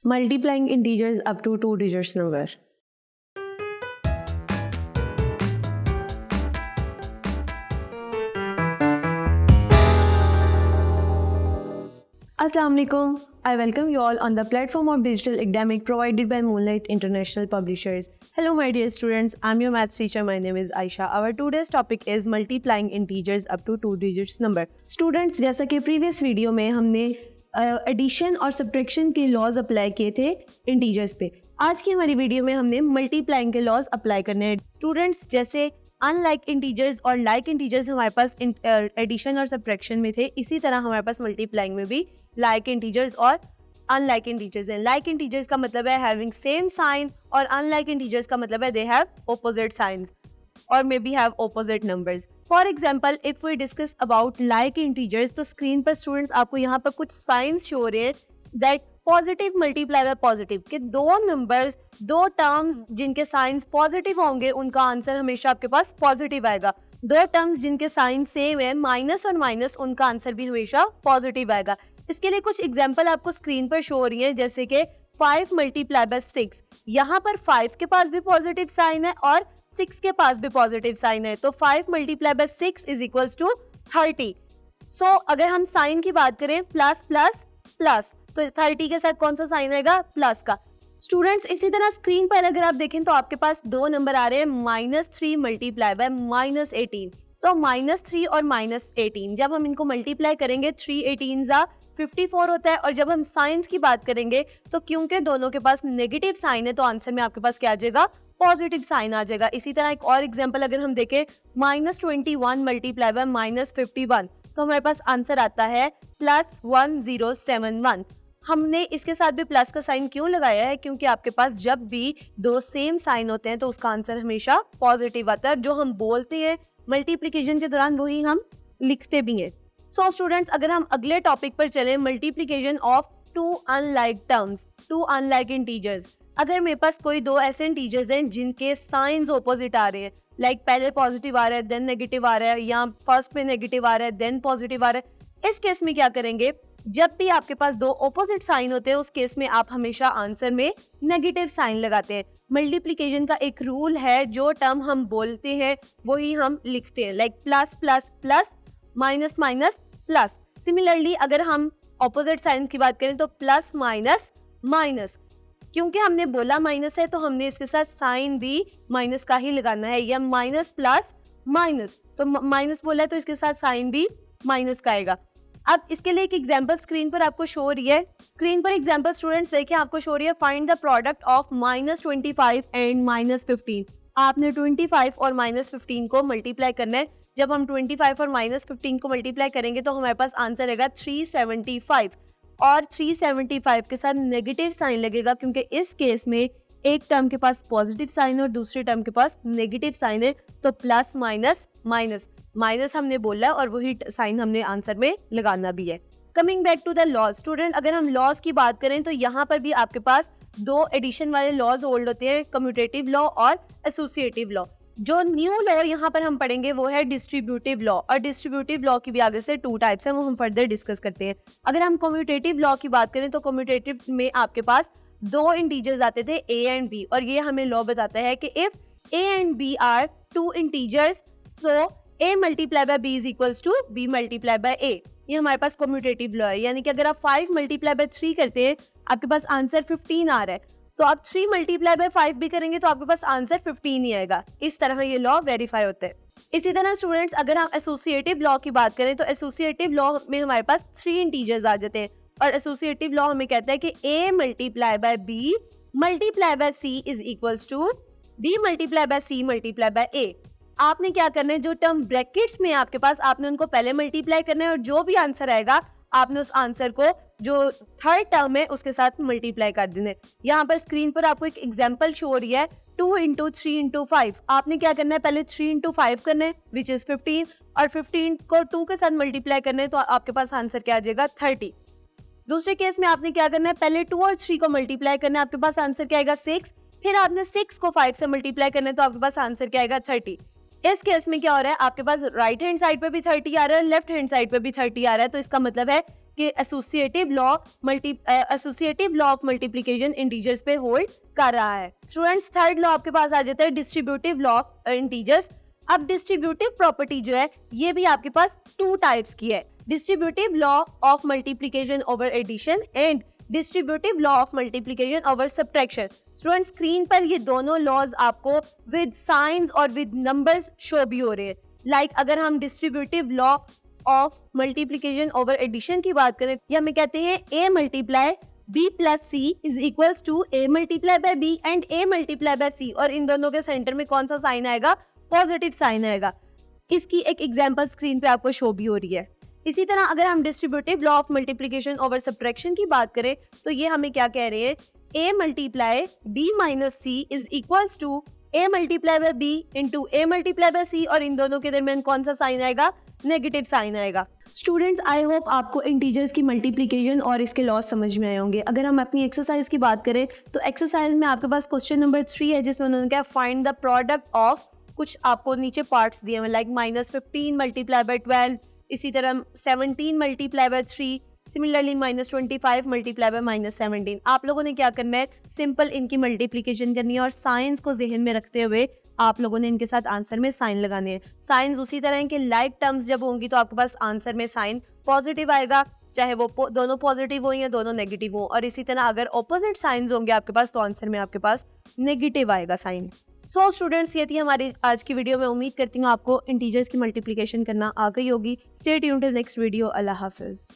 Multiplying integers up to 2 digits number. Assalamu alaikum. I welcome you all on the platform of digital academic provided by Moonlight International Publishers. Hello my dear students, I'm your maths teacher. My name is Aisha. Our today's topic is multiplying integers up to 2 digits number. Students, जैसा कि previous video में हमने addition और subtraction के laws apply किए थे integers पे, आज की हमारी वीडियो में हमने मल्टीप्लाइंग के लॉज अप्लाई करने हैं. स्टूडेंट्स, जैसे अनलाइक इंटीजर्स और लाइक इंटीजर्स हमारे पास एडिशन और सब्ट्रैक्शन में थे, इसी तरह हमारे पास मल्टीप्लाइंग में भी लाइक इंटीजर्स और अनलाइक इंटीजर्स हैं. लाइक इंटीजर्स का मतलब है हैविंग सेम साइन और अनलाइक इंटीजर्स का मतलब है दे हैव ऑपोजिट साइंस और may be have opposite numbers. For example, if we discuss about like integers, तो स्क्रीन पर स्टूडेंट्स आपको यहाँ पर कुछ साइंस शो हो रहे हैं that positive multiply by positive, के दो नंबर्स, दो टर्म्स जिनके साइंस पॉजिटिव होंगे उनका आंसर हमेशा आपके पास पॉजिटिव आएगा. दो टर्म्स जिनके साइन सेम है, माइनस और माइनस, उनका आंसर भी हमेशा पॉजिटिव आएगा. इसके लिए कुछ एग्जाम्पल आपको स्क्रीन पर शो हो रही है, जैसे कि 5 मल्टीप्लाई बाय 6. यहाँ पर 5 के पास भी पॉजिटिव साइन है और 6 के पास भी पॉजिटिव साइन है, तो 5 multiply by 6 is equals to 30. So अगर हम साइन की बात करें, प्लस प्लस प्लस, तो 30 के साथ कौन सा साइन आएगा? प्लस का. स्टूडेंट्स, इसी तरह स्क्रीन पर अगर आप देखें तो आपके पास दो नंबर आ रहे हैं, -3 मल्टीप्लाई बाय -18. तो -3 और -18 जब हम इनको मल्टीप्लाई करेंगे, 3 18 जा 54 होता है. और जब हम साइंस की बात करेंगे तो क्योंकि दोनों के पास नेगेटिव साइन है, तो आंसर में आपके पास क्या आ जाएगा? पॉजिटिव साइन आ जाएगा. इसी तरह एक और एग्जांपल अगर हम देखें, -21 मल्टीप्लाई बाय -51, तो हमारे पास आंसर आता है +1071. हमने इसके साथ भी प्लस का साइन क्यों लगाया है? क्योंकि आपके पास जब भी दो सेम साइन होते हैं तो उसका आंसर हमेशा पॉजिटिव आता है. जो हम बोलते हैं मल्टीप्लिकेशन के दौरान वही हम लिखते भी हैं. सो स्टूडेंट्स, अगर हम अगले टॉपिक पर चलें, multiplication of two unlike terms, two unlike integers. अगर मेरे पास कोई दो ऐसे इंटीजर्स हैं जिनके साइंस ऑपोजिट आ रहे हैं, लाइक पहले पॉजिटिव आ रहा है देन नेगेटिव आ रहा है, या फर्स्ट में नेगेटिव आ रहा है देन पॉजिटिव आ रहा है, इस केस में क्या करेंगे? जब भी आपके पास दो ऑपोजिट साइन होते हैं, उस केस में आप हमेशा आंसर में नेगेटिव साइन लगाते हैं. मल्टीप्लिकेशन का एक रूल है, जो टर्म हम बोलते हैं वही हम लिखते हैं, like plus plus plus, minus minus plus. Similarly अगर हम ऑपोजिट साइन की बात करें तो प्लस माइनस माइनस, क्योंकि हमने बोला माइनस है तो हमने इसके साथ साइन भी माइनस का ही लगाना है, या माइनस प्लस माइनस, तो माइनस बोला है तो इसके साथ साइन भी माइनस का आएगा. अब इसके लिए एक एग्जांपल स्क्रीन पर आपको शो हो रही है. स्क्रीन पर एग्जांपल स्टूडेंट्स देखें, आपको शो हो रही है, find the product of -25 and -15. आपने 25 और -15 को मल्टीप्लाई करना है. जब हम 25 और -15 को मल्टीप्लाई करेंगे तो हमारे पास आंसर रहेगा 375, और 375 के साथ नेगेटिव साइन लगेगा, क्योंकि इस केस में एक टर्म के पास पॉजिटिव साइन है और दूसरे टर्म के पास नेगेटिव साइन है, तो प्लस माइनस माइनस, माइनस हमने बोला है और वही साइन हमने आंसर में लगाना भी है. Coming back to the laws. Student, अगर हम लॉज की बात करें तो यहाँ पर भी आपके पास दो एडिशन वाले लॉज होल्ड होते हैं, कम्यूटेटिव लॉ और एसोसिएटिव लॉ. जो न्यू लॉ यहाँ पर हम पढ़ेंगे वो है डिस्ट्रीब्यूटिव लॉ, और डिस्ट्रीब्यूटिव लॉ की भी आगे से 2 टाइप्स हैं, वो हम फर्दर डिस्कस करते हैं. अगर हम कम्यूटेटिव लॉ की बात करें तो कम्यूटेटिव में आपके पास दो इंटीजर्स आते थे, a एंड b, और ये हमें लॉ बताता है कि if a and b are two integers, so a multiply by b is equals to b multiply by a. ये हमारे पास कम्यूटेटिव लॉ है, यानी कि अगर आप 5 मल्टीप्लाई बाय 3 करते हैं, आपके पास आंसर 15 आ रहा है, तो आप 3 मल्टीप्लाई बाय 5 भी करेंगे तो आपके पास आंसर 15 ही आएगा. इस तरह ये लॉ वेरीफाई होता है. इसी तरह स्टूडेंट्स, अगर हम एसोसिएटिव लॉ की बात करें तो एसोसिएटिव लॉ में हमारे पास 3 इंटीजर्स आ जाते हैं, और एसोसिएटिव लॉ हमें कहता है कि a multiply by b multiply by c is equals to b multiply by c multiply by a. आपने क्या करना है, जो टर्म ब्रैकेट्स में आपके पास, आपने उनको पहले मल्टीप्लाई करना है, और जो भी आंसर आएगा आपने उस आंसर को जो थर्ड टर्म है उसके साथ मल्टीप्लाई कर देना है. यहाँ पर स्क्रीन पर आपको एक एग्जांपल शो हो रही है, 2 इंटू 3 इंटू 5. आपने क्या करना है, पहले 3 इंटू 5 करना है विच इज 15, और 15 को 2 के साथ मल्टीप्लाई करना है, तो आपके पास आंसर क्या आ जाएगा? 30. दूसरे केस में आपने क्या करना है, पहले 2 और 3 को मल्टीप्लाई करना है, आपके पास आंसर क्या आएगा? 6. फिर आपने 6 को 5 से मल्टीप्लाई करना है, तो आपके पास आंसर क्या आएगा? 30. इस केस में क्या हो रहा है, आपके पास राइट हैंड साइड पे भी 30 आ रहा है, लेफ्ट हैंड साइड पे भी 30 आ रहा है, तो इसका मतलब है कि associative law of multiplication integers पे होल्ड कर रहा है। स्टूडेंट्स, थर्ड लॉ आपके पास आ जाता है डिस्ट्रीब्यूटिव लॉ ऑफ इंटीजर्स। अब डिस्ट्रीब्यूटिव प्रॉपर्टी जो है ये भी आपके पास 2 टाइप्स की है, distributive law of multiplication over addition and distributive law of multiplication over subtraction. Student, screen पर ये दोनों लॉज आपको विद साइंस और विद नंबर्स शो भी हो रहे हैं। लाइक अगर हम distributive law of multiplication over addition की बात करें, या हमें कहते हैं a multiply b plus c is equals to a multiply by b and a multiply by c, और इन दोनों के सेंटर में कौन सा साइन आएगा? पॉजिटिव साइन आएगा। इसकी एक एग्जांपल स्क्रीन पे आपको शो भी हो रही है। इसी तरह अगर हम distributive law of multiplication over subtraction की बात करें तो ये हमें क्या कह रहे हैं? a multiply b minus c is equals to a multiply by b into a multiply by c, और इन दोनों के दरमियान कौन सा साइन आएगा? नेगेटिव साइन आएगा। स्टूडेंट्स, आई होप आपको इंटीजर्स की मल्टीप्लिकेशन और इसके लॉस समझ में आए होंगे। अगर हम अपनी एक्सरसाइज की बात करें तो एक्सरसाइज में आपके पास क्वेश्चन नंबर 3 है, जिसमें उन्होंने क्या फाइंड द प्रोडक्ट ऑफ, कुछ आपको नीचे पार्ट्स दिए हुए लाइक -15 मल्टीप्लाई बाय 12, इसी तरह 17 multiply by 3, similarly -25 multiply by -17। आप लोगों ने क्या करना है? सिंपल इनकी मल्टीप्लिकेशन करनी है और साइंस को जहन में रखते हुए आप लोगों ने इनके साथ आंसर में साइन लगाने हैं। साइंस उसी तरह है कि लाइक टर्म्स जब होंगी तो आपके पास आंसर में साइन पॉजिटिव आएगा, चाहे वो दोनों पॉजिटिव हो या दोनों नेगेटिव हो, और इसी तरह अगर ऑपोजिट साइंस होंगे आपके पास तो आंसर में आपके पास नेगेटिव आएगा साइन। सो स्टूडेंट्स, ये थी हमारी आज की वीडियो। मैं उम्मीद करती हूँ आपको इंटीजर्स की मल्टीप्लिकेशन करना आ गई होगी। Stay tuned till next video. अल्लाह हाफिज।